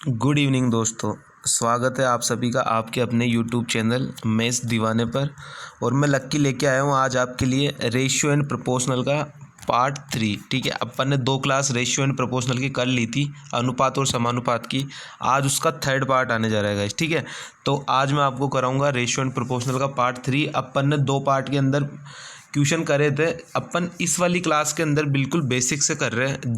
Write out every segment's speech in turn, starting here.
Good evening दोस्तों। स्वागत है आप सभी का आपके अपने यूट्यूब चैनल मैथ्स दीवाने पर। और मैं लक्की लेके आया हूँ आज आपके लिए रेशियो एंड प्रोपोर्शनल का पार्ट 3। ठीक है, अपन ने 2 क्लास रेशियो एंड प्रोपोर्शनल की कर ली थी, अनुपात और समानुपात की। आज उसका थर्ड पार्ट आने जा रहा है गाइस। ठीक है, तो आज मैं आपको कराऊंगा रेशियो एंड प्रोपोर्शनल का पार्ट 3। अपन ने 2 पार्ट के अंदर क्वेश्चन करे थे। अपन इस वाली क्लास के अंदर बिल्कुल बेसिक से कर रहे हैं,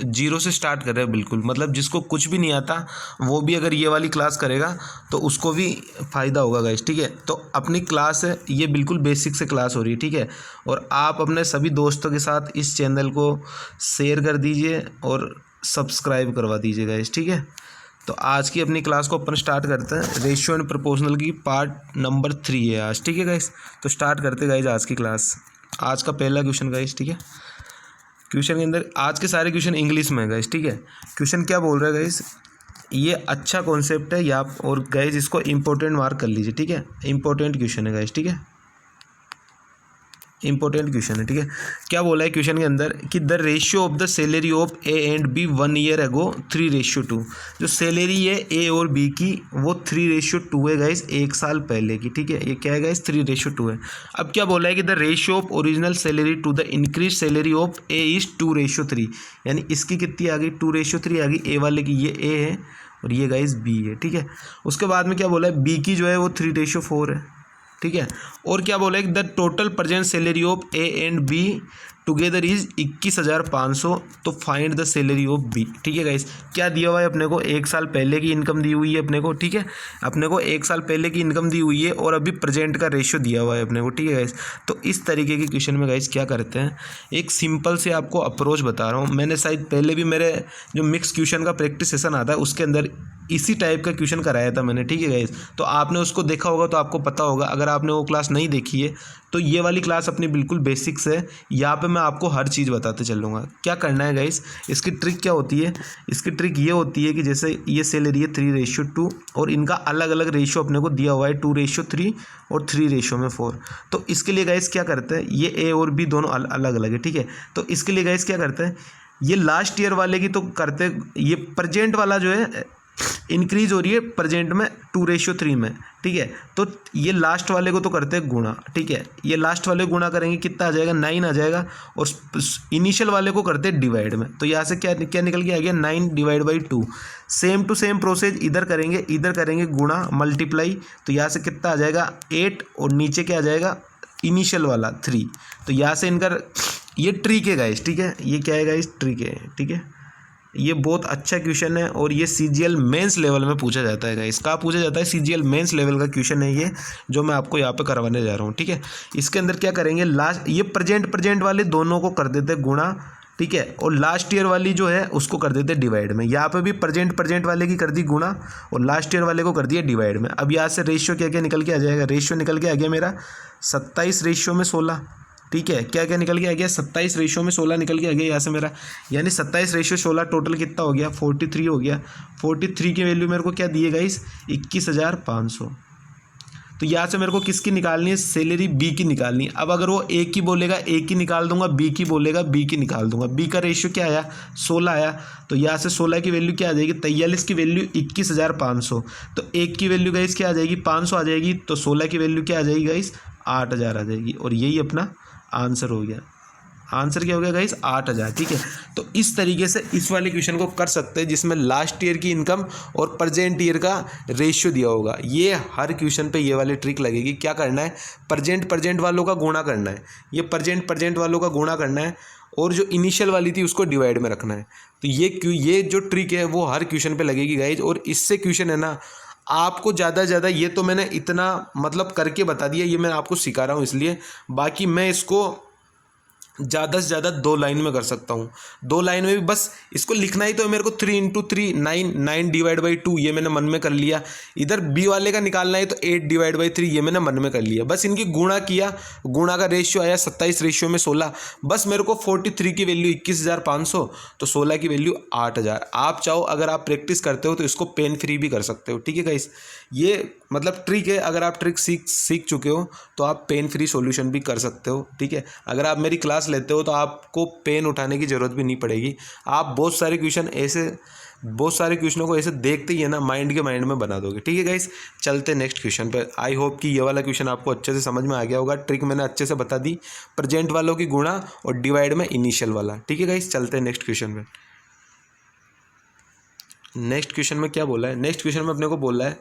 जीरो से स्टार्ट कर रहे हैं बिल्कुल। मतलब जिसको कुछ भी नहीं आता वो भी अगर ये वाली क्लास करेगा तो उसको भी फ़ायदा होगा गाइस। ठीक है, तो अपनी क्लास है ये बिल्कुल बेसिक से क्लास हो रही है। ठीक है, और आप अपने सभी दोस्तों के साथ इस चैनल को शेयर कर दीजिए और सब्सक्राइब करवा दीजिए गाइस। ठीक है, तो आज की अपनी क्लास को अपन स्टार्ट करते हैं। रेशियो एंड प्रोपोर्शनल की पार्ट नंबर 3 है आज। ठीक है गाइस, तो स्टार्ट करते गाइस आज की क्लास। आज का पहला क्वेश्चन गाइस। ठीक है, क्वेश्चन के अंदर आज के सारे क्वेश्चन इंग्लिश में है गाइस। ठीक है, क्वेश्चन क्या बोल रहा है गाइस, ये अच्छा कॉन्सेप्ट है या और गाइस इसको इंपॉर्टेंट मार्क कर लीजिए। ठीक है, इंपॉर्टेंट क्वेश्चन है गाइस। ठीक है, इंपॉर्टेंट क्वेश्चन है। ठीक है, क्या बोला है क्वेश्चन के अंदर कि the ratio of the salary of A and B 1 year ago 3:2। जो सैलरी है ए और बी की वो 3:2 है गाइस, 1 साल पहले की। ठीक है, ये क्या है गाइस, 3:2 है। अब क्या बोला है कि the ratio of original salary to the increase salary of A is 2:3। यानी इसकी कितनी आ गई, 2:3 आ गई। ए वाले की ये ए है और ये गाइस बी है। ठीक है, उसके बाद में क्या बोला है, बी की जो है वो 3:4 है। ठीक है, और क्या बोला है the total present salary of A and B together is 21,500। तो find the salary of B. ठीक है गाइस, क्या दिया हुआ है अपने को, 1 साल पहले की इनकम दी हुई है अपने को। ठीक है, अपने को 1 साल पहले की इनकम दी हुई है और अभी प्रेजेंट का रेशियो दिया हुआ है अपने को। ठीक है गाइस, तो इस तरीके के क्वेश्चन में गाइस क्या करते हैं, एक सिंपल से आपको अप्रोच बता रहा हूँ। मैंने शायद पहले भी मेरे जो मिक्स क्वेश्चन का प्रैक्टिस सेशन आता है उसके अंदर इसी टाइप का क्वेश्चन कराया था मैंने। ठीक है गाइस, तो आपने उसको देखा होगा तो आपको पता होगा। अगर आपने वो क्लास नहीं देखी है तो ये वाली क्लास अपनी बिल्कुल बेसिक्स है। यहाँ पे मैं आपको हर चीज़ बताते चलूँगा। क्या करना है गाइस, इसकी ट्रिक क्या होती है, इसकी ट्रिक ये होती है कि जैसे ये सैलरी है 3:2 और इनका अलग अलग रेशियो अपने को दिया हुआ है 2:3 और 3:4। तो इसके लिए गाइस क्या करते हैं, ये ए और बी दोनों अलग अलग है। ठीक है, तो इसके लिए गाइस क्या करते हैं, ये लास्ट ईयर वाले की तो करते, ये प्रेजेंट वाला जो है इंक्रीज हो रही है प्रेजेंट में 2:3 में। ठीक है, तो ये लास्ट वाले को तो करते हैं गुणा। ठीक है, ये लास्ट वाले को गुणा करेंगे, कितना आ जाएगा, 9 आ जाएगा। और इनिशियल वाले को करते हैं डिवाइड में। तो यहाँ से क्या क्या निकल के आ गया, 9/2। सेम टू सेम प्रोसेस इधर करेंगे गुणा मल्टीप्लाई। तो यहाँ से कितना आ जाएगा 8 और नीचे क्या आ जाएगा इनिशियल वाला 3। तो यहाँ से इनका ये ट्रिक है गाइस। ठीक है, ये क्या है गाइस, ट्रिक है। ठीक है, ये बहुत अच्छा क्वेश्चन है और ये सीजीएल मेंस लेवल में पूछा जाता है गाइस। कहाँ पूछा जाता है, सीजीएल मेंस लेवल का क्वेश्चन है ये जो मैं आपको यहाँ पे करवाने जा रहा हूँ। ठीक है, इसके अंदर क्या करेंगे, लास्ट ये प्रेजेंट वाले दोनों को कर देते गुणा। ठीक है, और लास्ट ईयर वाली जो है उसको कर देते डिवाइड में। यहाँ पे भी प्रेजेंट वाले की कर दी गुणा और लास्ट ईयर वाले को कर दिया डिवाइड में। अब यहाँ से रेशियो क्या क्या निकल के आ जाएगा, रेशियो निकल के आ गया मेरा 27:16। ठीक है, क्या क्या निकल के आ गया, 27:16 निकल के आ गया यहाँ से मेरा। यानी 27:16 टोटल कितना हो गया, 43 हो गया। 43 की वैल्यू मेरे को क्या दिए गाइस, 21,500। तो यहाँ से मेरे को किसकी निकालनी है, सैलरी बी की निकालनी है। अब अगर वो ए की बोलेगा ए की निकाल दूंगा, बी की बोलेगा बी की निकाल दूंगा। बी का रेशियो क्या आया, 16 आया। तो यहाँ से 16 की वैल्यू क्या आ जाएगी, 43 की वैल्यू 21,500। तो एक की वैल्यू गाइस क्या आ जाएगी, 500 आ जाएगी। तो 16 की वैल्यू क्या आ जाएगी गाइस, 8,000 आ जाएगी। और यही अपना आंसर हो गया। आंसर क्या हो गया गाइस, 8,000। ठीक है, तो इस तरीके से इस वाले क्वेश्चन को कर सकते हैं जिसमें लास्ट ईयर की इनकम और प्रेजेंट ईयर का रेशियो दिया होगा। ये हर क्वेश्चन पे ये वाली ट्रिक लगेगी। क्या करना है, प्रेजेंट वालों का गुणा करना है, ये प्रेजेंट वालों का गुणा करना है और जो इनिशियल वाली थी उसको डिवाइड में रखना है। तो ये जो ट्रिक है वो हर क्वेश्चन पे लगेगी गाइज। और इससे क्वेश्चन है ना आपको ज़्यादा से ज़्यादा, ये तो मैंने इतना मतलब करके बता दिया, ये मैं आपको सिखा रहा हूँ इसलिए। बाकी मैं इसको ज़्यादा से ज़्यादा 2 लाइन में कर सकता हूँ। 2 लाइन में भी बस इसको लिखना ही तो है मेरे को, 3 × 3 9, 9/2 ये मैंने मन में कर लिया। इधर बी वाले का निकालना है तो 8/3 ये मैंने मन में कर लिया। बस इनकी गुणा किया, गुणा का रेशियो आया 27:16। बस मेरे को 43 की वैल्यू 21,500, तो 16 की वैल्यू 8,000। आप चाहो अगर आप प्रैक्टिस करते हो तो इसको पेन फ्री भी कर सकते हो। ठीक है गाइस, ये मतलब ट्रिक है, अगर आप ट्रिक सीख चुके हो तो आप पेन फ्री सॉल्यूशन भी कर सकते हो, ठीक है। अगर आप मेरी क्लास लेते हो तो आपको पेन उठाने की ज़रूरत भी नहीं पड़ेगी। आप बहुत सारे क्वेश्चनों को ऐसे देखते ही है ना माइंड में बना दोगे, ठीक है गाइस। चलते नेक्स्ट क्वेश्चन पे। आई होप कि ये वाला क्वेश्चन आपको अच्छे से समझ में आ गया होगा। ट्रिक मैंने अच्छे से बता दी, प्रेजेंट वालों की गुणा और डिवाइड में इनिशियल वाला, ठीक है गाइस। चलते हैं नेक्स्ट क्वेश्चन पे। नेक्स्ट क्वेश्चन में क्या बोला है, नेक्स्ट क्वेश्चन में अपने को बोला है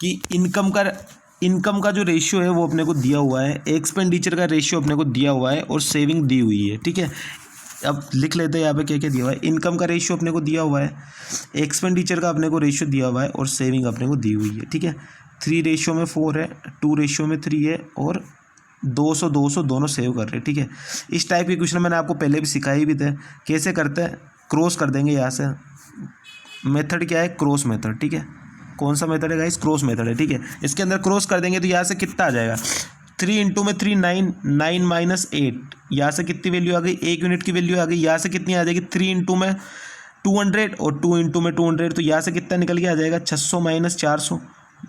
कि इनकम का जो रेशियो है वो अपने को दिया हुआ है, एक्सपेंडिचर का रेशियो अपने को दिया हुआ है और सेविंग दी हुई है, ठीक है। अब लिख लेते हैं यहाँ पे क्या क्या दिया हुआ है। इनकम का रेशियो अपने को दिया हुआ है, एक्सपेंडिचर का अपने को रेशियो दिया हुआ है और सेविंग अपने को दी हुई है, ठीक है। 3:4 है, 2:3 है और 200 दोनों सेव कर रहे हैं, ठीक है। इस टाइप के क्वेश्चन मैंने आपको पहले भी सिखाए भी थे। कैसे करते हैं, क्रॉस कर देंगे यहाँ से। मेथड क्या है, क्रॉस मेथड, ठीक है। कौन सा मेथड है गाइस, क्रॉस मेथड है, ठीक है। इसके अंदर क्रॉस कर देंगे तो यहाँ से कितना आ जाएगा, 3 इंटू में 3 9, 9 - 8, यहाँ से कितनी वैल्यू आ गई, 1 यूनिट की वैल्यू आ गई। यहाँ से कितनी आ जाएगी, 3 इंटू में 200 और 2 इंटू में 200, तो यहाँ से कितना निकल के आ जाएगा, 600 - 400,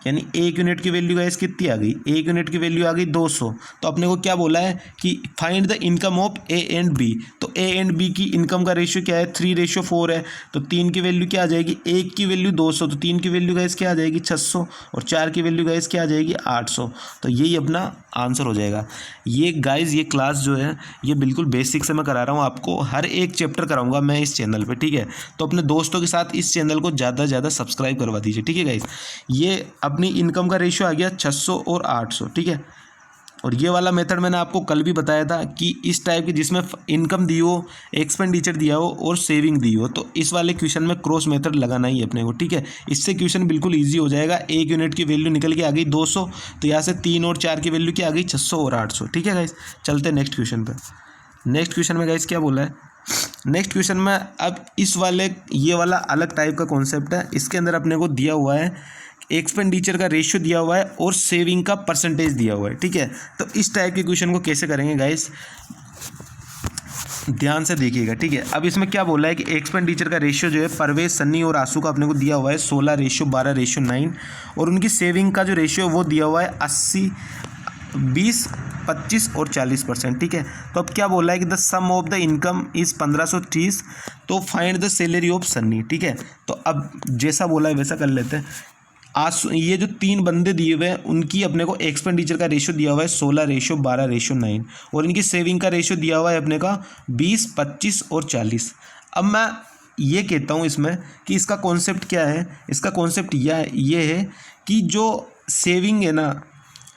यानी 1 यूनिट की वैल्यू गाइस कितनी आ गई, 1 यूनिट की वैल्यू आ गई 200। तो अपने को क्या बोला है कि find the income of A and B. तो ए एंड बी की इनकम का रेशियो क्या है, 3:4 है। तो 3 की वैल्यू क्या आ जाएगी, 1 की वैल्यू 200, तो 3 की वैल्यू गाइस क्या आ जाएगी, 600, और 4 की वैल्यू गाइस क्या आ जाएगी, 800। तो यही अपना आंसर हो जाएगा। ये गाइस ये क्लास जो है ये बिल्कुल बेसिक से मैं करा रहा हूँ आपको, हर एक चैप्टर कराऊंगा मैं इस चैनल पे, ठीक है। तो अपने दोस्तों के साथ इस चैनल को ज़्यादा से ज़्यादा सब्सक्राइब करवा दीजिए, ठीक है गाइस। ये अपनी इनकम का रेशियो आ गया 600 और 800, ठीक है। और ये वाला मेथड मैंने आपको कल भी बताया था कि इस टाइप की जिसमें इनकम दी हो, एक्सपेंडिचर दिया हो और सेविंग दी हो, तो इस वाले क्वेश्चन में क्रॉस मेथड लगाना ही है अपने को, ठीक है। इससे क्वेश्चन बिल्कुल इजी हो जाएगा। 1 यूनिट की वैल्यू निकल के आ गई 200, तो यहाँ से 3 और 4 की वैल्यू क्या आ गई, 600 और 800, ठीक है गाइस। चलते हैं नेक्स्ट क्वेश्चन पर। नेक्स्ट क्वेश्चन में गाइस क्या बोला है, नेक्स्ट क्वेश्चन में अब इस वाले ये वाला अलग टाइप का कॉन्सेप्ट है। इसके अंदर अपने को दिया हुआ है एक्सपेंडिचर का रेशियो दिया हुआ है और सेविंग का परसेंटेज दिया हुआ है, ठीक है। तो इस टाइप के क्वेश्चन को कैसे करेंगे गाइस, ध्यान से देखिएगा, ठीक है। अब इसमें क्या बोला है कि एक्सपेंडिचर का रेशियो जो है परवेज, सन्नी और आंसू का अपने को दिया हुआ है 16:12:9, और उनकी सेविंग का जो रेशियो वो दिया हुआ है 80, 20, 25 और 40%, ठीक है। तो अब क्या बोला है कि the sum of the income is 1530, तो find the salary of Sunny, ठीक है। तो अब जैसा बोला है वैसा कर लेते हैं। ये जो 3 बंदे दिए हुए हैं उनकी अपने को एक्सपेंडिचर का रेशियो दिया हुआ है 16:12:9, और इनकी सेविंग का रेशियो दिया हुआ है अपने का 20, 25 और 40। अब मैं ये कहता हूँ इसमें कि इसका कॉन्सेप्ट क्या है, इसका कॉन्सेप्ट ये है कि जो सेविंग है ना,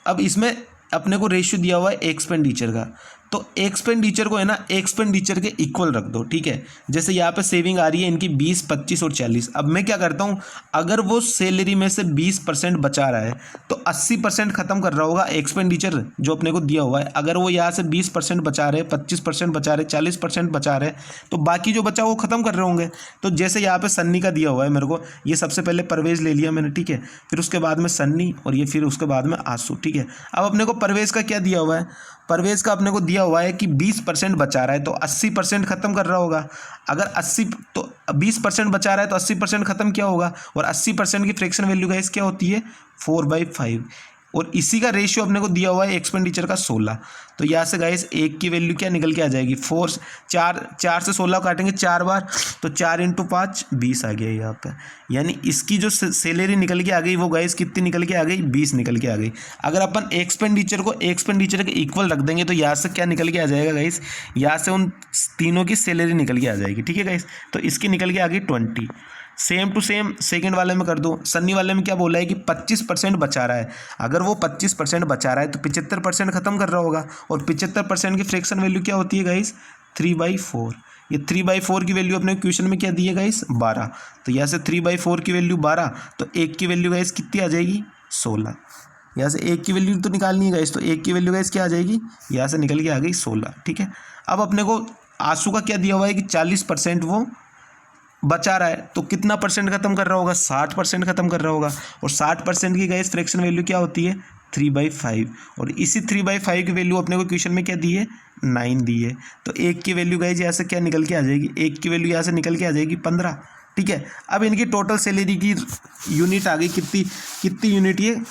अब इसमें अपने को रेशियो दिया हुआ है एक्सपेंडिचर का, तो एक्सपेंडिचर को है ना एक्सपेंडिचर के इक्वल रख दो, ठीक है। जैसे यहाँ पे सेविंग आ रही है इनकी 20, 25 और 40। अब मैं क्या करता हूँ, अगर वो सैलरी में से 20% बचा रहा है तो 80% खत्म कर रहा होगा एक्सपेंडिचर जो अपने को दिया हुआ है। अगर वो यहाँ से 20% बचा रहे, 25% बचा रहे, 40% बचा रहे, तो बाकी जो बचा वो खत्म कर रहे होंगे। तो जैसे यहाँ पे सन्नी का दिया हुआ है मेरे को, ये सबसे पहले परवेज ले लिया मैंने, ठीक है। फिर उसके बाद में सन्नी और ये फिर उसके बाद में आंसू, ठीक है। अब अपने को परवेज का क्या दिया हुआ है, परवेज का अपने को दिया हुआ है कि 20% बचा रहा है तो 80% खत्म कर रहा होगा। अगर 80 तो 20% बचा रहा है तो 80% खत्म क्या होगा, और 80% की फ्रैक्शन वैल्यू गाइस क्या होती है, 4/5, और इसी का रेशियो अपने को दिया हुआ है एक्सपेंडिचर का 16। तो यहाँ से गाइस 1 की वैल्यू क्या निकल के आ जाएगी, 4 से 16 काटेंगे 4 बार, तो 4 × 5 20 आ गया यहाँ पे। यानी इसकी जो सैलरी निकल के आ गई वो गाइस कितनी निकल के आ गई, 20 निकल के आ गई। अगर अपन एक्सपेंडिचर को एक्सपेंडिचर के इक्वल रख देंगे तो यहाँ से क्या निकल के आ जाएगा गाइस, यहाँ से उन तीनों की सैलरी निकल के आ जाएगी, ठीक है गाइस। तो इसकी निकल के आ गई 20। सेम टू सेम सेकंड वाले में कर दो। सन्नी वाले में क्या बोला है कि 25% बचा रहा है। अगर वो 25% बचा रहा है तो 75% खत्म कर रहा होगा, और 75% की फ्रैक्शन वैल्यू क्या होती है गाइस, 3/4। ये 3/4 की वैल्यू अपने क्वेश्चन में क्या दी है गाइस, 12। तो यहाँ से 3/4 की वैल्यू 12, तो 1 की वैल्यू गाइस कितनी आ जाएगी, 16। यहाँ से 1 की वैल्यू तो निकालनी है गाइस, तो 1 की वैल्यू गाइस क्या आ जाएगी, यहाँ से निकल के आ गई 16, ठीक है। अब अपने को आंसू का क्या दिया हुआ है कि 40% वो बचा रहा है, तो कितना परसेंट खत्म कर रहा होगा, 60% खत्म कर रहा होगा। और 60% की गाइस फ्रैक्शन वैल्यू क्या होती है, 3/5, और इसी 3/5 की वैल्यू अपने को क्वेश्चन में क्या दी है, 9 दी है। तो 1 की वैल्यू गाइस यहाँ से क्या निकल के आ जाएगी, 1 की वैल्यू यहाँ से निकल के आ जाएगी 15। ठीक है। अब इनकी टोटल सैलरी की यूनिट आ गई, कितनी यूनिट, ये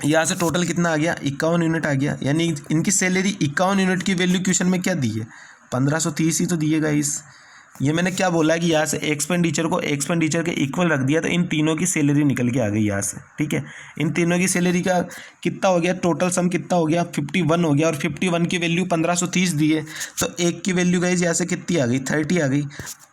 यहाँ से टोटल कितना आ गया, 51 यूनिट आ गया। यानी इनकी सैलरी 51 यूनिट की वैल्यू क्वेश्चन में क्या दी है, 1530 ही तो दिएगा। ये मैंने क्या बोला है कि यहाँ से एक्सपेंडिचर को एक्सपेंडिचर के इक्वल रख दिया, तो इन तीनों की सैलरी निकल के आ गई यहाँ से, ठीक है। इन तीनों की सैलरी का कितना हो गया, टोटल सम कितना हो गया, 51 हो गया। और 51 की वैल्यू 1530 दी है, तो एक की वैल्यू गाइस यहाँ से कितनी आ गई, 30 आ गई।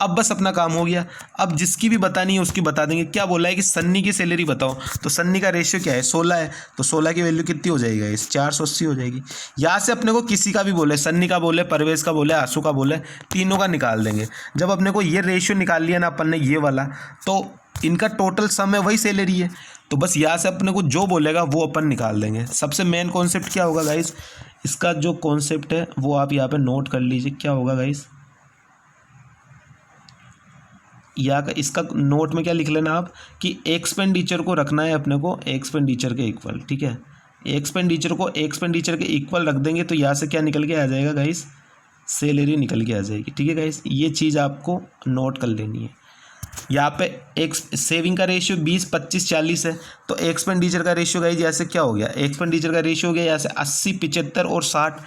अब बस अपना काम हो गया। अब जिसकी भी बतानी है उसकी बता देंगे। क्या बोला है कि सन्नी की सैलरी बताओ, तो सन्नी का रेशियो क्या है, 16 है, तो 16 की वैल्यू कितनी हो जाएगी इस 480 हो जाएगी। यहाँ से अपने को किसी का भी बोले, सन्नी का बोले, परवेज का बोले, आंसू का बोले, तीनों का निकाल देंगे। जब अपने को ये रेशियो निकाल लिया ना अपन ने, ये वाला, तो इनका टोटल सम है, वही सैलरी है। तो बस यहाँ से अपने को जो बोलेगा वो अपन निकाल देंगे। सबसे मेन कॉन्सेप्ट क्या होगा गाइस, इसका जो कॉन्सेप्ट है वो आप यहाँ पे नोट कर लीजिए। क्या होगा गाइस, या इसका नोट में क्या लिख लेना आप कि एक्सपेंडिचर को रखना है अपने को एक्सपेंडिचर के इक्वल, ठीक है। एक्सपेंडिचर को एक्सपेंडिचर के इक्वल रख देंगे, तो यहाँ से क्या निकल के आ जाएगा गाइस, सैलरी निकल के आ जाएगी, ठीक है गाइस। ये चीज़ आपको नोट कर लेनी है। यहाँ पे एक सेविंग का रेशियो 20, 25, 40 है, तो एक्सपेंडिचर का रेशियो गाइस यहाँ से क्या हो गया, एक्सपेंडिचर का रेशियो हो गया यहाँ से 80, 75 और 60।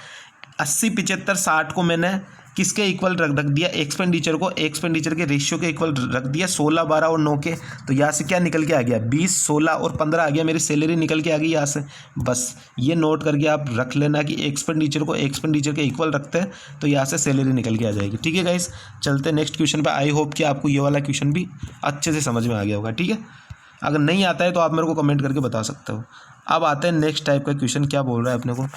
80, 75, 60 को मैंने किसके इक्वल रख दिया, एक्सपेंडिचर को एक्सपेंडिचर के रेशियो के इक्वल रख दिया, 16, 12 और 9 के। तो यहाँ से क्या निकल के आ गया, 20, 16 और 15 आ गया, मेरी सैलरी निकल के आ गई यहाँ से। बस ये नोट करके आप रख लेना कि एक्सपेंडिचर को एक्सपेंडिचर के इक्वल रखते हैं, तो यहाँ से सैलरी निकल के आ जाएगी, ठीक है गाइस। चलते हैं नेक्स्ट क्वेश्चन पर। आई होप कि आपको ये वाला क्वेश्चन भी अच्छे से समझ में आ गया होगा, ठीक है। अगर नहीं आता है तो आप मेरे को कमेंट करके बता सकते हो। अब आते हैं नेक्स्ट टाइप का क्वेश्चन। क्या बोल रहा है अपने को,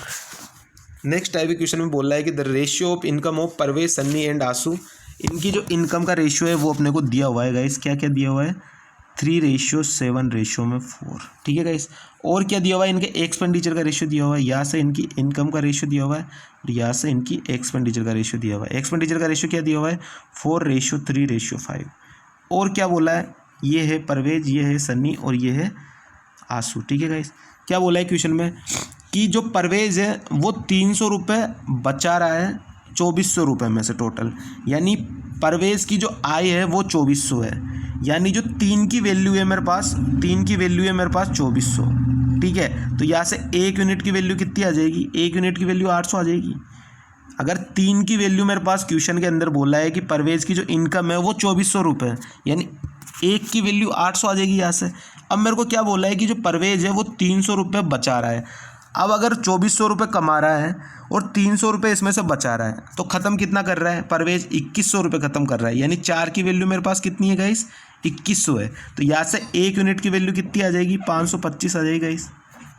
नेक्स्ट टाइप के क्वेश्चन में बोल रहा है कि the ratio of income of Parvez, Sunny and Ansu, इनकी जो इनकम का रेशियो है वो अपने को दिया हुआ है गाइस। क्या क्या दिया हुआ है, 3:7:4, ठीक है गाइस। और क्या दिया हुआ है, इनके एक्सपेंडिचर का रेशियो दिया हुआ है। यहाँ से इनकी इनकम का रेशियो दिया हुआ है और यहाँ से इनकी एक्सपेंडिचर का रेशियो दिया हुआ है। एक्सपेंडिचर का रेशियो क्या दिया हुआ है, 4:3:5। और क्या बोला है, ये है परवेज, ये है सन्नी और ये है आंसू, ठीक है गाइस। क्या बोला है क्वेश्चन में कि जो परवेज है वो 300 रुपये बचा रहा है 2400 रुपये में से टोटल, यानी परवेज की जो आय है वो 2400 है। यानी जो 3 की वैल्यू है मेरे पास, 3 की वैल्यू है मेरे पास 2400, ठीक है। तो यहाँ से 1 यूनिट की वैल्यू कितनी आ जाएगी, 1 यूनिट की वैल्यू 800 आ जाएगी। अगर 3 की वैल्यू मेरे पास क्वेश्चन के अंदर बोला है कि परवेज की जो इनकम है वो 2400 रुपये है, यानी 1 की वैल्यू 800 आ जाएगी यहाँ से। अब मेरे को क्या बोला है कि जो परवेज है वो 300 रुपये बचा रहा है। अब अगर 2400 रुपये कमा रहा है और 300 रुपये इसमें से बचा रहा है, तो ख़त्म कितना कर रहा है परवेज, 2100 रुपये ख़त्म कर रहा है। यानी 4 की वैल्यू मेरे पास कितनी है गाइस, 2100 है। तो यहाँ से 1 यूनिट की वैल्यू कितनी आ जाएगी, 525 आ जाएगी गाइस।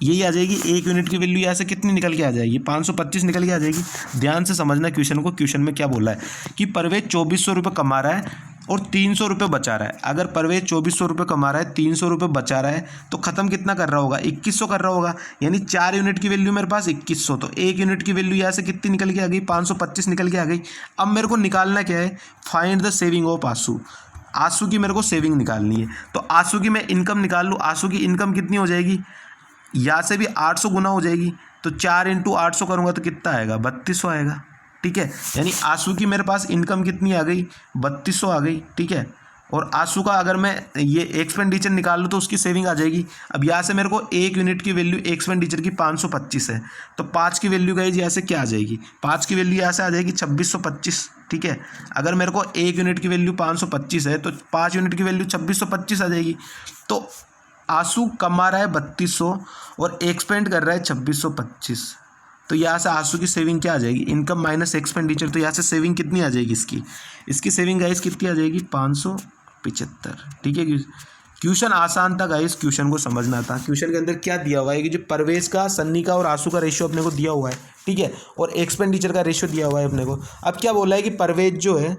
यही आ जाएगी 1 यूनिट की वैल्यू। यहाँ से कितनी निकल के आ जाएगी, 525 निकल के आ जाएगी। ध्यान से समझना क्वेश्चन को। क्वेश्चन में क्या बोला है कि परवेज 2400 रुपये कमा रहा है और 300 रुपये बचा रहा है। अगर परवेज 2400 रुपये कमा रहा है, 300 रुपये बचा रहा है, तो ख़त्म कितना कर रहा होगा, 2100 कर रहा होगा। यानी 4 यूनिट की वैल्यू मेरे पास 2100, तो 1 यूनिट की वैल्यू यहाँ से कितनी निकल के आ गई, 525 निकल के आ गई। अब मेरे को निकालना क्या है, फाइंड द सेविंग ऑफ आंसू। आंसू की मेरे को सेविंग निकालनी है। तो आंसू की मैं इनकम निकाल लूँ। आंसू की इनकम कितनी हो जाएगी, यहाँ से भी 800 गुना हो जाएगी। तो 4 × 800 करूँगा तो कितना आएगा, 3200 आएगा, ठीक है। यानी आंसू की मेरे पास इनकम कितनी आ गई, 3200 आ गई, ठीक है। और आंसू का अगर मैं ये एक्सपेंडिचर निकाल लूँ तो उसकी सेविंग आ जाएगी। अब यहाँ से मेरे को 1 यूनिट की वैल्यू एक्सपेंडिचर की 525 है, तो 5 की वैल्यू गाइज यहाँ से क्या आ जाएगी, 5 की वैल्यू यहाँ से आ जाएगी 2625, ठीक है। अगर मेरे को 1 यूनिट की वैल्यू 525 है तो 5 यूनिट की वैल्यू 2625 आ जाएगी। तो आंसू कमा रहा है 3200 और एक्सपेंड कर रहा है 2625। तो यहाँ से आंसू की सेविंग क्या आ जाएगी, इनकम माइनस एक्सपेंडिचर। तो यहाँ से सेविंग कितनी आ जाएगी इसकी सेविंग गाइस कितनी आ जाएगी, 575, ठीक है। क्वेश्चन आसान था गाइस, क्वेश्चन को समझना था। क्वेश्चन के अंदर क्या दिया हुआ है कि जो परवेज का, सन्नी का और आंसू का रेशियो अपने को दिया हुआ है, ठीक है, और एक्सपेंडिचर का रेशियो दिया हुआ है अपने को। अब क्या बोला है कि परवेज जो है,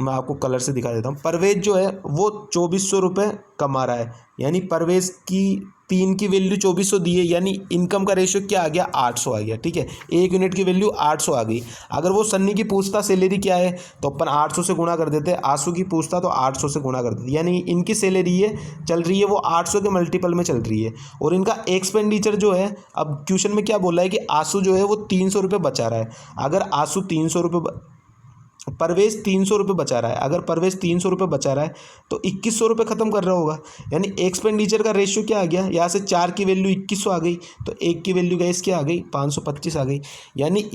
मैं आपको कलर से दिखा देता हूँ, परवेज जो है वो 2400 रुपये कमा रहा है। यानी परवेज की 3 की वैल्यू 2400 दी है, यानी इनकम का रेशियो क्या आ गया, 800 आ गया, ठीक है। 1 यूनिट की वैल्यू 800 आ गई। अगर वो सन्नी की पूछता सैलरी क्या है तो अपन 800 से गुणा कर देते, आंसू की पूछता तो 800 से गुणा कर देते। यानी इनकी सैलरी है चल रही है वो 800 के मल्टीपल में चल रही है। और इनका एक्सपेंडिचर जो है, अब क्वेश्चन में क्या बोला है कि आंसू जो है वो 300 रुपये बचा रहा है। अगर आंसू 300 रुपये परवेश 300 रुपये बचा रहा है, अगर परवेश 300 रुपये बचा रहा है तो 2100 रुपये ख़त्म कर रहा होगा, यानी एक्सपेंडिचर का रेशियो क्या आ गया, यहाँ से 4 की वैल्यू 2100 आ गई, तो 1 की वैल्यू गाइस क्या आ गई 525 आ गई, यानी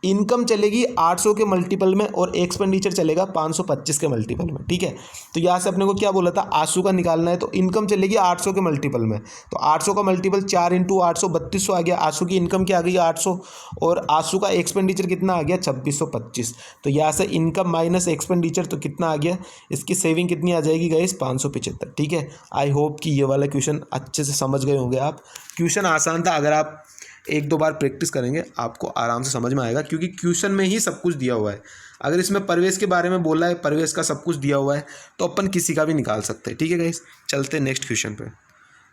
इनकम चलेगी 800 के मल्टीपल में और एक्सपेंडिचर चलेगा 525 के मल्टीपल में। ठीक है, तो यहाँ से अपने को क्या बोला था, आंसू का निकालना है, तो इनकम चलेगी 800 के मल्टीपल में, तो 800 का मल्टीपल 4 इंटू 800 3200 आ गया, आंसू की इनकम क्या आ गई 800 और आंसू का एक्सपेंडिचर कितना आ गया 2625। तो यहाँ से इनकम माइनस एक्सपेंडिचर तो कितना आ गया, इसकी सेविंग कितनी आ जाएगी गाइस 575। ठीक है, आई होप कि ये वाला क्वेश्चन अच्छे से समझ गए होंगे आप। क्वेश्चन आसान था, अगर आप एक दो बार प्रैक्टिस करेंगे आपको आराम से समझ में आएगा, क्योंकि क्वेश्चन में ही सब कुछ दिया हुआ है। अगर इसमें परवेश के बारे में बोला है, परवेश का सब कुछ दिया हुआ है, तो अपन किसी का भी निकाल सकते हैं। ठीक है गाइस, चलते हैं नेक्स्ट क्वेश्चन पे।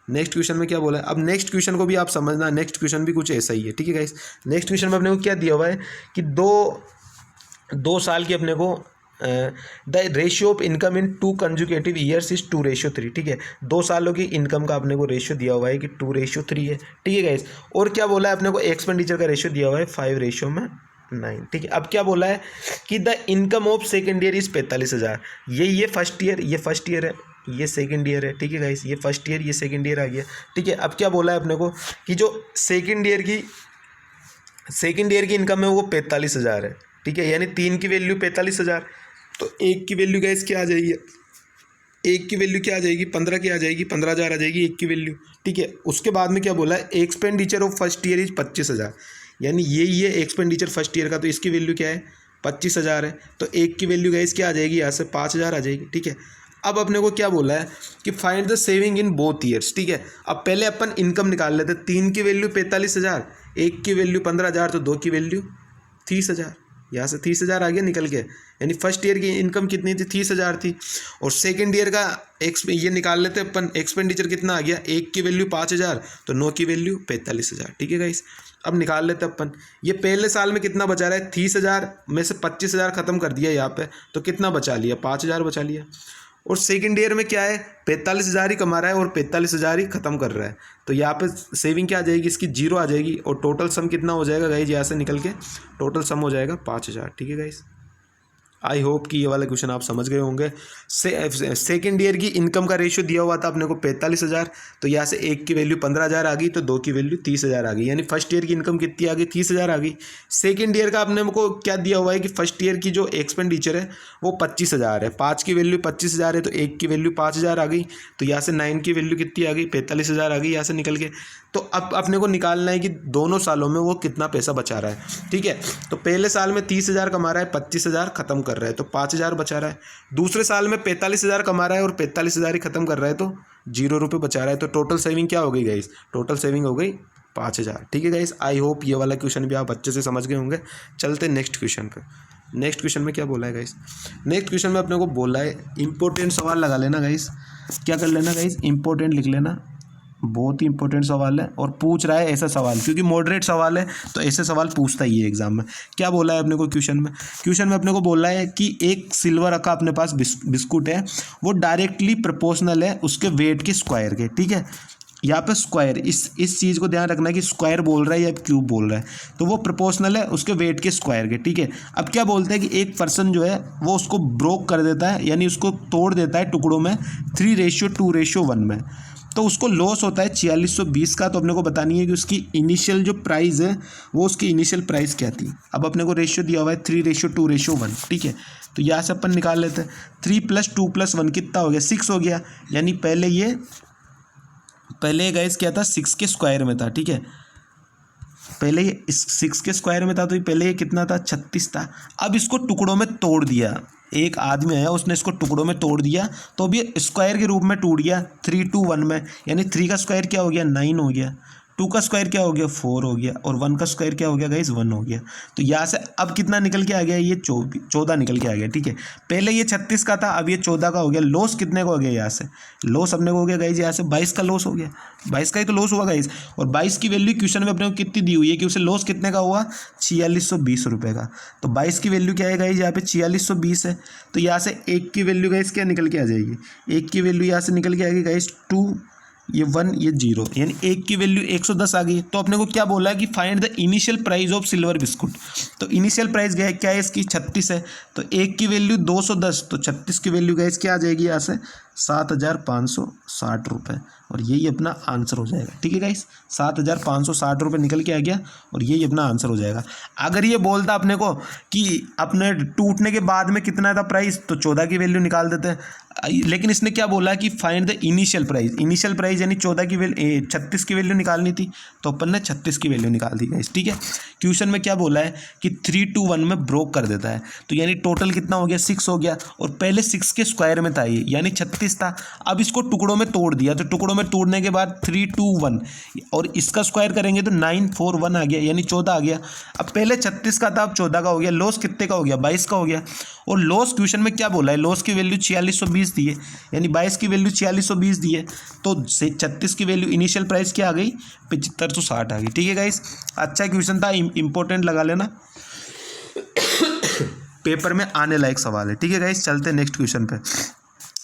नेक्स्ट क्वेश्चन में क्या बोला है, अब नेक्स्ट क्वेश्चन को भी आप समझना, नेक्स्ट क्वेश्चन भी कुछ ऐसा ही है। ठीक है गाइस, नेक्स्ट क्वेश्चन में अपने को क्या दिया हुआ है कि दो साल की अपने को the ratio of income in 2 conjugative years is 2:3। ठीक है, 2 सालों की इनकम का अपने को रेशियो दिया हुआ है कि 2:3 है। ठीक है गाइस, और क्या बोला है अपने को, एक्सपेंडिचर का रेशियो दिया हुआ है 5:9। ठीक है, अब क्या बोला है कि the income of second year is 45,000। ये फर्स्ट ईयर, ये फर्स्ट ईयर है, ये सेकेंड ईयर है। ठीक है गाइस, ये फर्स्ट ईयर, ये सेकेंड ईयर आ गया। ठीक है, अब क्या बोला है अपने को कि जो सेकेंड ईयर की इनकम है वो 45,000 है। ठीक है, यानी 3 की वैल्यू 45,000, तो 1 की वैल्यू गाइस क्या आ जाएगी, 1 की वैल्यू क्या आ जाएगी 15 की आ जाएगी, 15,000 आ जाएगी 1 की वैल्यू। ठीक है, उसके बाद में क्या बोला है, expenditure of first year is 25,000, यानी ये एक्सपेंडिचर फर्स्ट ईयर का, तो इसकी वैल्यू क्या है 25,000 है, तो 1 की वैल्यू गाइस क्या आ जाएगी, यहाँ से 5,000 आ जाएगी। ठीक है, अब अपने को क्या बोला है कि find the saving in both years. ठीक है, अब पहले अपन इनकम निकाल लेते, 3 की वैल्यू 45,000, 1 की वैल्यू 15,000, तो 2 की वैल्यू 30,000, यहाँ से 30,000 आ गया निकल के, यानी फर्स्ट ईयर की इनकम कितनी थी 30,000 थी, और सेकंड ईयर का ये निकाल लेते अपन, एक्सपेंडिचर कितना आ गया, 1 की वैल्यू 5,000, तो 9 की वैल्यू 45,000। ठीक है गाइस, अब निकाल लेते अपन, ये पहले साल में कितना बचा रहा है 30,000 में से 25,000 खत्म कर दिया यहाँ पे, तो कितना बचा लिया 5,000 बचा लिया, और सेकंड ईयर में क्या है 45,000 ही कमा रहा है और 45,000 ही खत्म कर रहा है, तो यहाँ पे सेविंग क्या आ जाएगी इसकी 0 आ जाएगी, और टोटल सम कितना हो जाएगा गाइज, यहाँ से निकल के टोटल सम हो जाएगा 5,000। ठीक है गाइज, आई होप कि ये वाला क्वेश्चन आप समझ गए होंगे। सेकेंड ईयर की इनकम का रेशियो दिया हुआ था अपने को 45,000, तो यहाँ से 1 की वैल्यू 15,000 आ गई, तो 2 की वैल्यू 30,000 आ गई, यानी फर्स्ट ईयर की इनकम कितनी आ गई 30,000 आ गई। सेकेंड ईयर का अपने को क्या दिया हुआ है कि फर्स्ट ईयर की जो एक्सपेंडिचर है वो 25,000 है, 5 की वैल्यू 25,000 है, तो 1 की वैल्यू 5,000 आ गई, तो यहाँ से 9 की वैल्यू कितनी आ गई 45,000 आ गई यहाँ से निकल के। तो अब अपने को निकालना है कि दोनों सालों में वो कितना पैसा बचा रहा है। ठीक है, तो पहले साल में 30,000 कमा रहा है, 25,000 खत्म कर रहा है, तो 5,000 बचा रहा है। दूसरे साल में 45,000 कमा रहा है और 45,000 ही खत्म कर रहा है, तो 0 रुपये बचा रहा है, तो टोटल सेविंग क्या हो गई गाइस, टोटल सेविंग हो गई 5,000। ठीक है गाइस, आई होप ये वाला क्वेश्चन भी आप अच्छे से समझ गए होंगे। चलते नेक्स्ट क्वेश्चन पे। नेक्स्ट क्वेश्चन में क्या बोला है गाइस, नेक्स्ट क्वेश्चन में अपने को बोला है इंपॉर्टेंट सवाल लगा लेना गाइस, क्या कर लेना गाइस, इंपॉर्टेंट लिख लेना, बहुत ही इंपॉर्टेंट सवाल है, और पूछ रहा है ऐसा सवाल, क्योंकि मॉडरेट सवाल है तो ऐसे सवाल पूछता ही है एग्जाम में। क्या बोला है अपने को क्वेश्चन में अपने को बोला है कि एक सिल्वर का अपने पास बिस्कुट है, वो डायरेक्टली प्रोपोर्शनल है उसके वेट के स्क्वायर के। ठीक है, यहाँ पे स्क्वायर, इस चीज़ को ध्यान रखना है कि स्क्वायर बोल रहा है या क्यूब बोल रहा है, तो वो प्रोपोर्शनल है उसके वेट के स्क्वायर के। ठीक है, अब क्या बोलते हैं कि एक पर्सन जो है वो उसको ब्रोक कर देता है, यानी उसको तोड़ देता है टुकड़ों में 3:2:1 में, तो उसको लॉस होता है 4620 का। तो अपने को बतानी है कि उसकी इनिशियल जो प्राइस है वो उसकी इनिशियल प्राइस क्या थी। अब अपने को रेशियो दिया हुआ है 3:2:1। ठीक है, तो यहाँ से अपन निकाल लेते हैं, 3 + 2 + 1 कितना हो गया 6 हो गया, यानी पहले गाइस क्या था 6 के स्क्वायर में था। ठीक है, पहले ये 6 के स्क्वायर में था, तो पहले ये कितना था 36 था। अब इसको टुकड़ों में तोड़ दिया, एक आदमी आया उसने इसको टुकड़ों में तोड़ दिया, तो अब ये स्क्वायर के रूप में टूट गया 3:1 में, यानी 3 का स्क्वायर क्या हो गया 9 हो गया, 2 का स्क्वायर क्या हो गया 4 हो गया, और 1 का स्क्वायर क्या हो गया गाइस 1 हो गया। तो यहाँ से अब कितना निकल के आ गया, ये 14 निकल के आ गया। ठीक है, पहले ये 36 का था, अब ये 14 का हो गया। लॉस कितने का हो गया, यहाँ से लॉस अपने को हो गया गाइस, यहाँ से 22 का लॉस हो गया, 22 का ही तो लॉस हुआ गाइस। और 22 की वैल्यू क्वेश्चन में अपने को कितनी दी हुई है कि उसे लॉस कितने का हुआ 4620 रुपये का। तो 22 की वैल्यू क्या है गाइस, यहाँ पे 4620 है, तो यहाँ से 1 की वैल्यू गाइस क्या निकल के आ जाएगी, 1 की वैल्यू यहाँ से निकल के आएगी गाइस 2 ये 1 ये 0, यानी एक की वैल्यू 110 आ गई। तो अपने को क्या बोला है कि find the initial price of silver biscuit. तो इनिशियल प्राइस क्या है इसकी 36 है, तो एक की वैल्यू 210, तो 36 की वैल्यू गाइस क्या आ जाएगी यहाँ से 7,560 रुपये, और यही अपना आंसर हो जाएगा। ठीक है गाइस, 7,560 रुपये निकल के आ गया और यही अपना आंसर हो जाएगा। अगर ये बोलता अपने को कि अपने टूटने के बाद में कितना था प्राइस, तो 14 की वैल्यू निकाल देते हैं, लेकिन इसने क्या बोला कि find the initial price. Initial price यानी 14 की वैल्यू 36 की वैल्यू निकालनी थी, तो अपन ने 36 की वैल्यू निकाल दी गाइस। ठीक है, क्वेश्चन में क्या बोला है कि 3 to 1 में ब्रोक कर देता है, तो यानी टोटल कितना हो गया 6 हो गया, और पहले 6 के स्क्वायर में था ये, यानी 36 था। अब इसको टुकड़ों में तोड़ दिया, तो टुकड़ों में तोड़ने के बाद 3 to 1 और इसका स्क्वायर करेंगे तो 941 आ गया, यानी 14 आ गया। अब पहले 36 का था, अब 14 का हो गया। लॉस कितने का हो गया 22 का हो गया। और लॉस क्वेश्चन में क्या बोला है, लॉस की वैल्यू 4620 दी है, यानी 22 की वैल्यू 4620 दी है, तो 36 की वैल्यू इनिशियल प्राइस क्या आ गई 7560 आ गई। ठीक है गाइस, अच्छा क्वेश्चन था, इंपॉर्टेंट लगा लेना, पेपर में आने लायक सवाल है। ठीक है गाइस, चलते हैं नेक्स्ट क्वेश्चन पे।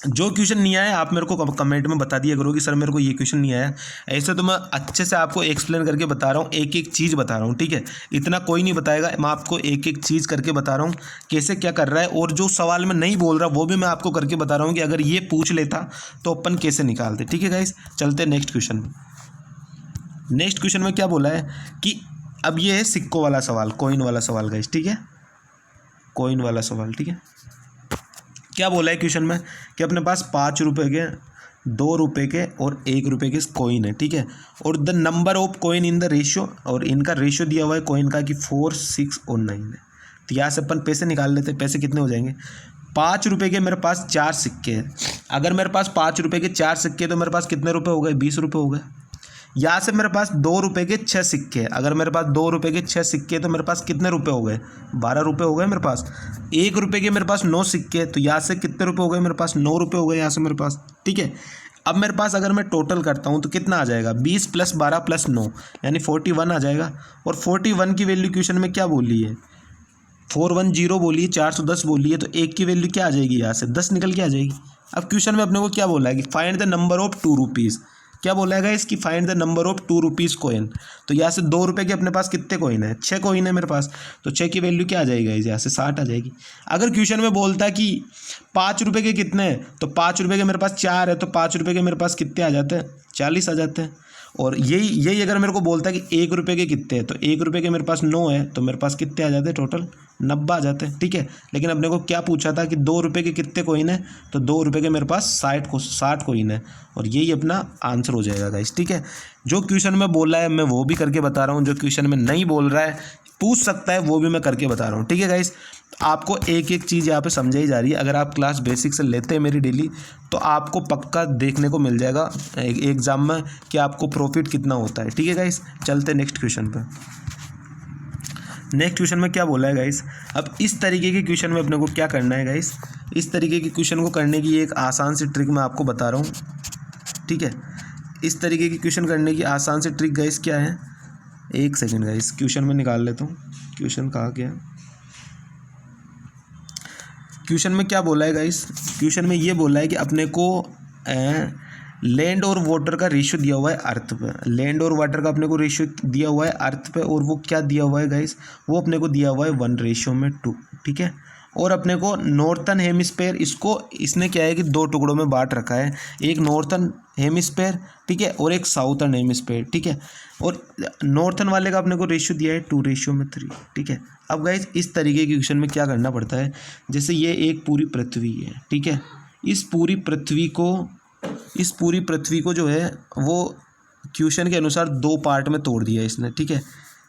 जो क्वेश्चन नहीं आया आप मेरे को कमेंट में बता दिया करो कि सर मेरे को ये क्वेश्चन नहीं आया। ऐसे तो मैं अच्छे से आपको एक्सप्लेन करके बता रहा हूँ, एक एक चीज़ बता रहा हूँ। ठीक है, इतना कोई नहीं बताएगा, मैं आपको एक एक चीज़ करके बता रहा हूँ कैसे क्या कर रहा है, और जो सवाल में नहीं बोल रहा वो भी मैं आपको करके बता रहा हूँ कि अगर ये पूछ लेता तो अपन कैसे निकालते। ठीक है गाइस, चलते हैं नेक्स्ट क्वेश्चन में। नेक्स्ट क्वेश्चन में क्या बोला है कि अब ये है सिक्कों वाला सवाल, कॉइन वाला सवाल गाइस। ठीक है, कॉइन वाला सवाल। ठीक है, क्या बोला है क्वेश्चन में कि अपने पास 5 रुपये के, 2 रुपये के और 1 रुपये के कॉइन है। ठीक है, और the number of coin in the ratio, और इनका रेशियो दिया हुआ है कॉइन का कि 4, 6 और 9 है। तो यहाँ से अपन पैसे निकाल लेते हैं, पैसे कितने हो जाएंगे। 5 रुपये के मेरे पास 4 सिक्के हैं, अगर मेरे पास 5 रुपये के 4 सिक्के तो मेरे पास कितने रुपये हो गए 20 रुपये हो गए। यहाँ से मेरे पास 2 रुपये के 6 सिक्के हैं, अगर मेरे पास 2 रुपये के 6 सिक्के तो मेरे पास कितने रुपए हो गए 12 रुपये हो गए मेरे पास। 1 रुपये के मेरे पास 9 सिक्के, तो यहाँ से कितने रुपये हो गए मेरे पास 9 रुपये हो गए यहाँ से मेरे पास। ठीक है, अब मेरे पास अगर मैं टोटल करता हूँ तो कितना आ जाएगा 20 + 12 + 9 यानी 41 आ जाएगा। और 41 की वैल्यू क्वेश्चन में क्या बोली है 410 बोली है, 410 बोली है, तो एक की वैल्यू क्या आ जाएगी यहाँ से 10 निकल के आ जाएगी। अब क्वेश्चन में अपने को क्या बोला है कि find the number of 2 rupees, क्या बोला है इसकी find the number of 2 rupees coin. तो यहाँ से 2 रुपये के अपने पास कितने कॉइन है 6 कॉइन है मेरे पास, तो 6 की वैल्यू क्या आ जाएगी यहाँ से 60 आ जाएगी। अगर क्वेश्चन में बोलता है कि 5 रुपये के कितने हैं, तो 5 रुपये के मेरे पास 4 है, तो 5 रुपये के मेरे पास कितने आ जाते हैं 40 आ जाते हैं। और यही अगर मेरे को बोलता है कि 1 रुपये के कितने हैं, तो 1 रुपये के मेरे पास 9 है, तो मेरे पास कितने आ जाते हैं टोटल 90 आ जाते हैं। ठीक है, लेकिन अपने को क्या पूछा था कि 2 रुपये के कितने कॉइन है, तो 2 रुपये के मेरे पास 60 कॉइन है, और यही अपना आंसर हो जाएगा गाइस। ठीक है, जो क्वेश्चन में बोला है मैं वो भी करके बता रहा हूँ, जो क्वेश्चन में नहीं बोल रहा है पूछ सकता है वो भी मैं करके बता रहा हूँ। ठीक है गाइस, आपको एक एक चीज़ यहाँ पे समझाई जा रही है। अगर आप क्लास बेसिक से लेते हैं मेरी डेली, तो आपको पक्का देखने को मिल जाएगा एग्जाम में कि आपको प्रॉफिट कितना होता है। ठीक है गाइस, चलते नेक्स्ट क्वेश्चन पर। नेक्स्ट क्वेश्चन में क्या बोला है गाइस, अब इस तरीके के क्वेश्चन में अपने को क्या करना है गाइस, इस तरीके के क्वेश्चन को करने की एक आसान सी ट्रिक मैं आपको बता रहा हूँ। ठीक है, इस तरीके की क्वेश्चन करने की आसान सी ट्रिक गाइस क्या है, एक सेकेंड गाइस क्वेश्चन में निकाल लेता हूँ। क्वेश्चन कहाँ गया, क्वेश्चन में क्या बोला है गाइस, क्वेश्चन में ये बोला है कि अपने को लैंड और वाटर का रेशियो दिया हुआ है अर्थ पे, लैंड और वाटर का अपने को रेशियो दिया हुआ है अर्थ पे, और वो क्या दिया हुआ है गाइस, वो अपने को दिया हुआ है 1:2। ठीक है, और अपने को नॉर्थन हेमिस्फेयर, इसने क्या है कि 2 टुकड़ों में बांट रखा है, एक नॉर्थन हेमिस्फेयर ठीक है और एक साउथर्न हेमिस्फेयर। ठीक है, और नॉर्थन वाले का अपने को रेशियो दिया है 2:3। ठीक है, अब गाइस इस तरीके के क्वेश्चन में क्या करना पड़ता है, जैसे ये एक पूरी पृथ्वी है। ठीक है, इस पूरी पृथ्वी को जो है वो क्वेश्चन के अनुसार 2 पार्ट में तोड़ दिया इसने। ठीक है,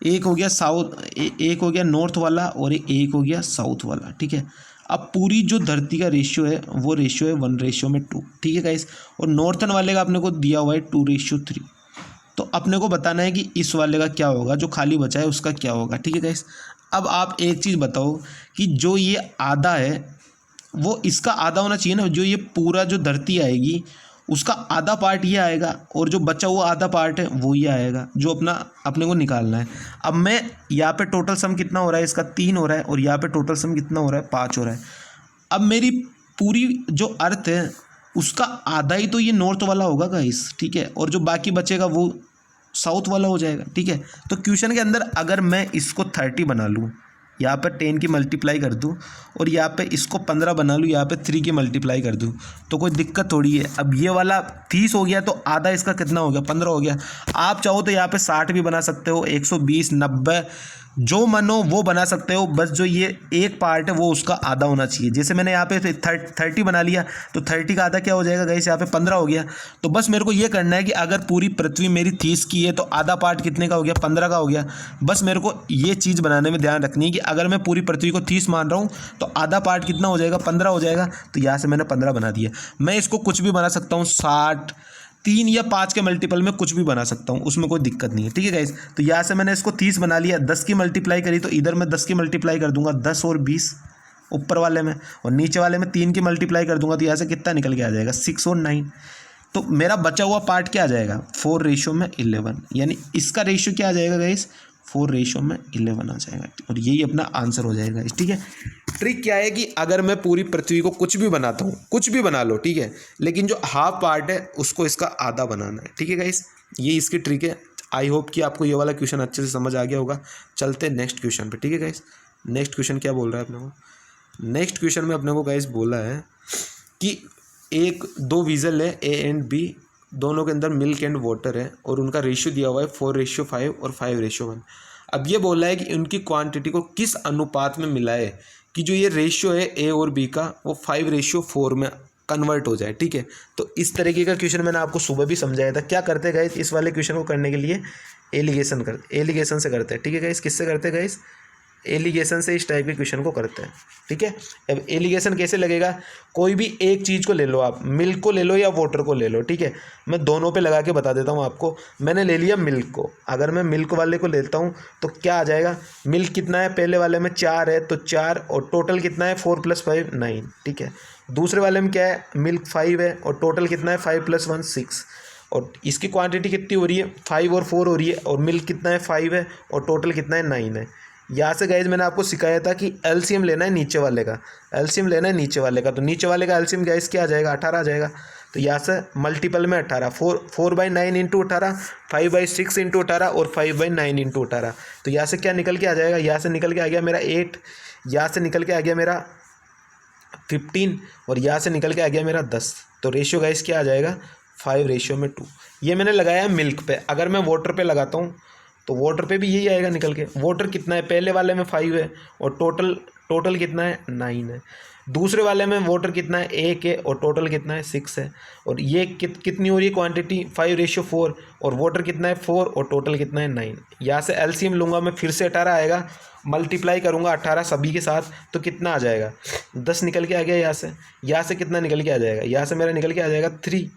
एक हो गया नॉर्थ वाला और एक हो गया साउथ वाला। ठीक है, अब पूरी जो धरती का रेशियो है वो रेशियो है 1:2। ठीक है गाइस, और नॉर्थन वाले का अपने को दिया हुआ है 2:3। तो अपने को बताना है कि इस वाले का क्या होगा, जो खाली बचा है उसका क्या होगा। ठीक है गाइस, अब आप एक चीज़ बताओ कि जो ये आधा है वो इसका आधा होना चाहिए ना, जो ये पूरा जो धरती आएगी उसका आधा पार्ट ये आएगा, और जो बचा हुआ आधा पार्ट है वो ये आएगा, जो अपने को निकालना है। अब मैं यहाँ पे टोटल सम कितना हो रहा है इसका 3 हो रहा है, और यहाँ पे टोटल सम कितना हो रहा है 5 हो रहा है। अब मेरी पूरी जो अर्थ है उसका आधा ही तो ये नॉर्थ वाला होगा गाइस, ठीक है, और जो बाकी बचेगा वो साउथ वाला हो जाएगा, ठीक है। तो क्वेश्चन के अंदर अगर मैं इसको 30 बना लूँ, यहाँ पर 10 की मल्टीप्लाई कर दूँ, और यहाँ पे इसको 15 बना लूँ, यहाँ पे 3 की मल्टीप्लाई कर दूँ, तो कोई दिक्कत थोड़ी है। अब ये वाला 30 हो गया, तो आधा इसका कितना हो गया, 15 हो गया। आप चाहो तो यहाँ पे 60 भी बना सकते हो, 120, 90, जो मन हो वो बना सकते हो, बस जो ये एक पार्ट है वो उसका आधा होना चाहिए। जैसे मैंने यहाँ पे 30 बना लिया, तो 30 का आधा क्या हो जाएगा गाइस, यहाँ पे 15 हो गया। तो बस मेरे को ये करना है कि अगर पूरी पृथ्वी मेरी 30 की है, तो आधा पार्ट कितने का हो गया, 15 का हो गया। बस मेरे को ये चीज़ बनाने में ध्यान रखनी है कि अगर मैं पूरी पृथ्वी को 30 मान रहा हूँ, तो आधा पार्ट कितना हो जाएगा, 15 हो जाएगा। तो यहाँ से मैंने 15 बना दिया। मैं इसको कुछ भी बना सकता हूँ, 60, 3 या 5 के मल्टीपल में कुछ भी बना सकता हूँ, उसमें कोई दिक्कत नहीं है, ठीक है गाइस। तो यहाँ से मैंने इसको 30 बना लिया, 10 की मल्टीप्लाई करी, तो इधर मैं 10 की मल्टीप्लाई कर दूंगा, 10 और 20 ऊपर वाले में, और नीचे वाले में 3 की मल्टीप्लाई कर दूंगा, तो यहाँ से कितना निकल के आ जाएगा, 6 और 9। तो मेरा बचा हुआ पार्ट क्या आ जाएगा, 4:11, यानी इसका रेशियो क्या आ जाएगा गाइस, 4:11 आ जाएगा, और यही अपना आंसर हो जाएगा, ठीक है। ट्रिक क्या है कि अगर मैं पूरी पृथ्वी को कुछ भी बनाता हूँ, कुछ भी बना लो, ठीक है, लेकिन जो हाफ पार्ट है उसको इसका आधा बनाना है, ठीक है गाइस, ये इसकी ट्रिक है। आई होप कि आपको ये वाला क्वेश्चन अच्छे से समझ आ गया होगा। चलते हैं नेक्स्ट क्वेश्चन पे, ठीक है गाइस। नेक्स्ट क्वेश्चन क्या बोल रहा है अपने को, नेक्स्ट क्वेश्चन में अपने को गाइस बोला है कि दो वीजल है ए एंड बी, दोनों के अंदर मिल्क एंड वाटर है, और उनका रेशियो दिया हुआ है 4:5 और 5:1। अब ये बोल रहा है कि उनकी क्वांटिटी को किस अनुपात में मिलाए कि जो ये रेशियो है ए और बी का वो 5:4 में कन्वर्ट हो जाए, ठीक है। तो इस तरीके का क्वेश्चन मैंने आपको सुबह भी समझाया था। क्या करते हैं गाइस, इस वाले क्वेश्चन को करने के लिए एलिगेशन से करते हैं, ठीक है गाइस। किससे करते हैं गाइस, एलिगेशन से इस टाइप के क्वेश्चन को करते हैं, ठीक है। अब एलिगेशन कैसे लगेगा, कोई भी एक चीज़ को ले लो, आप मिल्क को ले लो या वाटर को ले लो, ठीक है। मैं दोनों पे लगा के बता देता हूँ आपको। मैंने ले लिया मिल्क को, अगर मैं मिल्क वाले को लेता हूँ तो क्या आ जाएगा, मिल्क कितना है, पहले वाले में 4 है, तो 4, और टोटल कितना है, 4 + 5 9, ठीक है। दूसरे वाले में क्या है, मिल्क 5 है, और टोटल कितना है, 5 + 1 6, और इसकी क्वांटिटी कितनी हो रही है, 5 और 4 हो रही है, और मिल्क कितना है, 5 है, और टोटल कितना है, 9 है। यहाँ से गाइज मैंने आपको सिखाया था कि एलसीएम लेना है नीचे वाले का, एलसीएम लेना है नीचे वाले का, तो नीचे वाले का एलसीएम गाइज क्या आ जाएगा, 18 आ जाएगा। तो यहाँ से मल्टीपल में 18, 4/9 × 18, 5/6 × 18, और 5/9 × 18। तो यहाँ से क्या निकल के आ जाएगा, यहाँ से निकल के आ गया मेरा 8, यहाँ से निकल के आ गया मेरा 15, और यहाँ से निकल के आ गया मेरा 10। तो रेशियो गाइज क्या आ जाएगा, 5:2। ये मैंने लगाया मिल्क पे। अगर मैं वाटर पे लगाता हूँ तो वाटर पे भी यही आएगा निकल के। वाटर कितना है, पहले वाले में 5 है, और टोटल कितना है, 9 है। दूसरे वाले में वाटर कितना है, 1 है, और टोटल कितना है, 6 है। और ये कितनी हो रही है क्वांटिटी, 5:4, और वाटर कितना है, 4, और टोटल कितना है, 9। यहाँ से एलसीएम लूँगा मैं, फिर से 18 आएगा, मल्टीप्लाई करूँगा 18 सभी के साथ, तो कितना आ जाएगा, 10 निकल के आ गया। यहाँ से कितना निकल के आ जाएगा, यहाँ से मेरा निकल के आ जाएगा 3,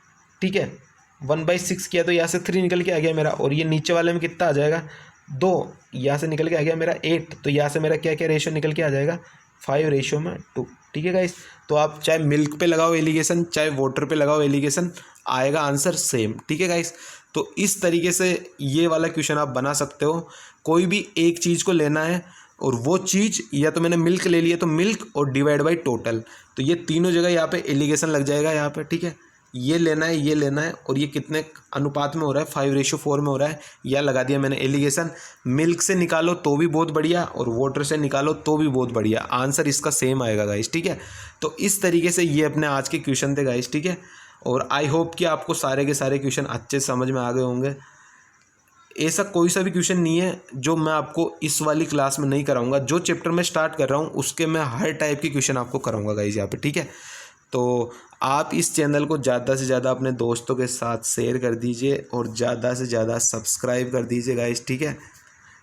ठीक है। 1/6 किया तो यहाँ से 3 निकल के आ गया मेरा, और ये नीचे वाले में कितना आ जाएगा, 2, यहाँ से निकल के आ गया मेरा 8। तो यहाँ से मेरा क्या क्या रेशियो निकल के आ जाएगा, 5:2, ठीक है गाइस। तो आप चाहे मिल्क पे लगाओ एलिगेशन, चाहे वाटर पे लगाओ एलिगेशन, आएगा आंसर सेम, ठीक है गाइस। तो इस तरीके से ये वाला क्वेश्चन आप बना सकते हो। कोई भी एक चीज़ को लेना है, और वो चीज़, या तो मैंने मिल्क ले लिया तो मिल्क और डिवाइड बाई टोटल, तो ये तीनों जगह यहाँ पे एलिगेशन लग जाएगा यहाँ पे, ठीक है। ये लेना है, ये लेना है, और ये कितने अनुपात में हो रहा है, 5:4 में हो रहा है, यह लगा दिया मैंने एलिगेशन। मिल्क से निकालो तो भी बहुत बढ़िया, और वाटर से निकालो तो भी बहुत बढ़िया, आंसर इसका सेम आएगा गाइस, ठीक है। तो इस तरीके से ये अपने आज के क्वेश्चन थे गाइस, ठीक है। और आई होप कि आपको सारे के सारे क्वेश्चन अच्छे से समझ में आ गए होंगे। ऐसा कोई सा भी क्वेश्चन नहीं है जो मैं आपको इस वाली क्लास में नहीं कराऊंगा। जो चैप्टर में स्टार्ट कर रहा हूँ उसके मैं हर टाइप के क्वेश्चन आपको कराऊंगा गाइस यहाँ पे, ठीक है। तो आप इस चैनल को ज़्यादा से ज़्यादा अपने दोस्तों के साथ शेयर कर दीजिए, और ज़्यादा से ज़्यादा सब्सक्राइब कर दीजिए गाइस, ठीक है।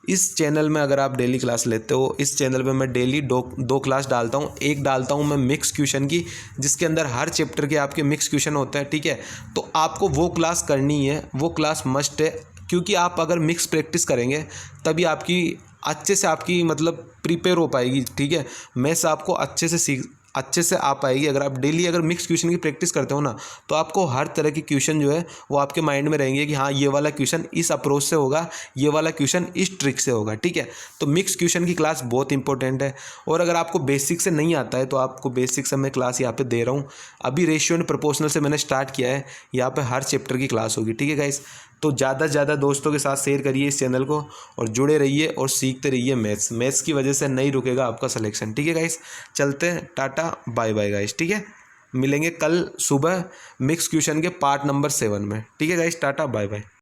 इस चैनल में अगर आप डेली क्लास लेते हो, इस चैनल पे मैं डेली दो क्लास डालता हूँ। एक डालता हूँ मैं मिक्स क्वेश्चन की, जिसके अंदर हर चैप्टर के आपके मिक्स क्वेश्चन होते हैं, ठीक है। तो आपको वो क्लास करनी है, वो क्लास मस्ट है, क्योंकि आप अगर मिक्स प्रैक्टिस करेंगे तभी आपकी अच्छे से आपकी मतलब प्रिपेयर हो पाएगी, ठीक है। मैथ्स आपको अच्छे से अच्छे से आ पाएगी। अगर आप डेली अगर मिक्स क्वेश्चन की प्रैक्टिस करते हो ना, तो आपको हर तरह की क्वेश्चन जो है वो आपके माइंड में रहेंगे कि हाँ ये वाला क्वेश्चन इस अप्रोच से होगा, ये वाला क्वेश्चन इस ट्रिक से होगा, ठीक है। तो मिक्स क्वेश्चन की क्लास बहुत इंपॉर्टेंट है। और अगर आपको बेसिक से नहीं आता है तो आपको बेसिक से मैं क्लास यहाँ पे दे रहा हूँ। अभी रेशियो एंड प्रोपोर्शनल से मैंने स्टार्ट किया है, यहाँ पे हर चैप्टर की क्लास होगी, ठीक है गाइस। तो ज़्यादा से ज़्यादा दोस्तों के साथ शेयर करिए इस चैनल को और जुड़े रहिए और सीखते रहिए मैथ्स की वजह से नहीं रुकेगा आपका सिलेक्शन, ठीक है गाइस। चलते हैं, टाटा बाय बाय गाइस, ठीक है। मिलेंगे कल सुबह मिक्स क्वेश्चन के पार्ट नंबर 7 में, ठीक है गाइस। Tata bye bye.